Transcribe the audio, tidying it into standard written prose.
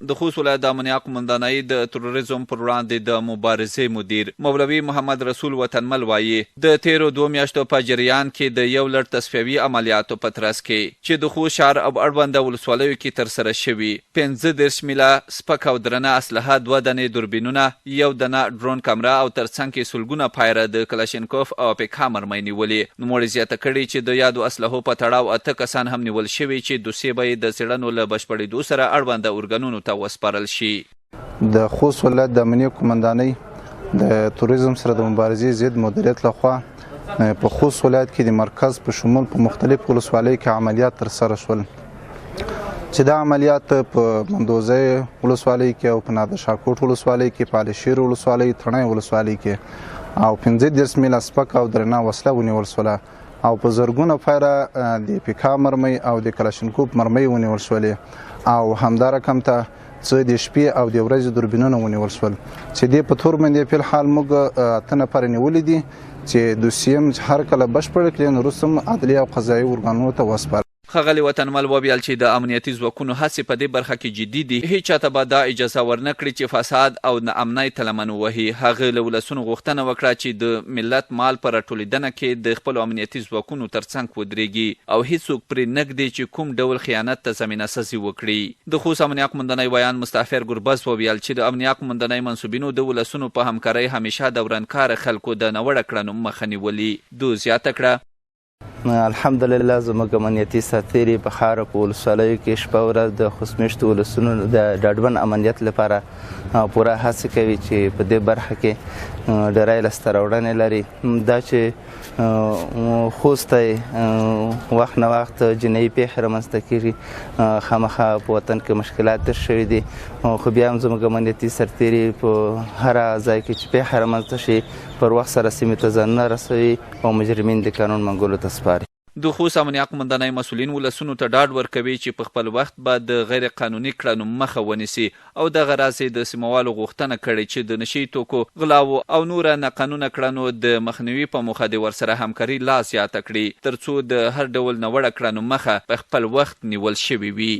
د خوست ولایت د امنیه قومندانۍ د تروریزم پر وړاندې د مبارزې مدیر مولوي محمد رسول وطنمل وایي د تیرو 2 میاشتو په جریان کې د یو لړ تصفیوي عملیاتو په ترڅ کې چې د خوست ښار او اړونده ولسوالیو کې ترسره شوي 15 میله سپک او درنه اسلحه 2 دانې دوربینونه 1 دانه ډرون کامرا او ترڅنګ کې سلګونه پایره د کلاشینکوف او پیکا مرمۍ نیولې. نوموړي زیاته کړې چې د یادو اسلحو په تړاو 8 کسان هم نیول شوي چې دوسیې به یې د څېړنو له بشپړېدو سره اړونده ارګانونو وسپارل شي. د خوست ولایت د امنیه قومندانۍ د توریزم سره د مبارزې ضد مدیریت لخوا په خوست ولایت کې د مرکز په شمول په مختلف ولسوالیو کې عملیات ترسره شول چې دا عملیات په مندوزی ولسوالۍ کې او په نادر شاه کوټ ولسوالۍ کې په علشیر ولسوالۍ تڼۍ ولسوالۍ کې او 15 میله سپک او درنه وسله ونیول شوله او په زرګونه پایره د پیکا مرمۍ او د کلاشینکوف مرمۍ ونیول شولې او همدارقم ته څه د شپې او د ورځې دوربینونه ونیول شول چې دې په تور باندې په حال موږ 8 نفر نیولې دي چې دوسیم هر کله بشپړ کړي نو رسم عدلي او قضایي ارګانونو ته وسپارل. ښاغلي وطنمل وویل چې د امنیتي ځواکونو هڅې په دې برخه کې جدي دي. هیڅ چاته به دا اجازه ورنه کړي چې فساد او ناامنۍ ته لمن ووهي. هغه له ولسونو غوښتنه وکړه چې د ملت مال په راټولېدنه کې د خپلو امنیتي ځواکونو ترڅنګ ودرېږي او هیڅوک پرې نه ږدي چې کوم ډول خیانت ته زمینه سازي وکړي. د خوست امنیه قومندانۍ ویان مستعفر ګربز وویل چې د امنیه قومندانۍ منصوبینو د ولسونو په همکارۍ همیشه د ورانکاره خلکو د ناوړه کړنو مخه نیولې. دوی زیاته کړه الحمدلله زموږ امنیتي سرتېري په ښار په ولسوالیو کې شپه ورځ د خوست میشتو ولسونو د ډاډمن امنیت لپاره پوره هڅې کوي چې په دې برخه کې ډېری لاسته راوړنې لري. دا چې خوست ته وخت نه وخت جنایي پیښې رامنځته کېږي خامخا په وطن کې مشکلات تېر شوي دي خو بیا هم زموږ امنیتي سرتېري په هر ځای کې چې پیښه رامنځته شي پر وخت سره سیمې ته ځانونه رسوي او مجرمین د قانون منګولو ته سپاري. د خوست امنیه قومندانۍ مسؤلین ولسونو ته ډاډ ورکوي چې په خپل وخت به د غیر قانوني کړنو مخه ونیسي او دغه راز د سیموالو غوښتنه کړې چې د نشي توکو غلاو او نور ناقانونه کړنو د مخنیوي په موخه د ورسره همکاري لا زیاته کړي ترڅو د هر ډول ناوړه کړنو مخه په خپل وخت نیول شوې وي.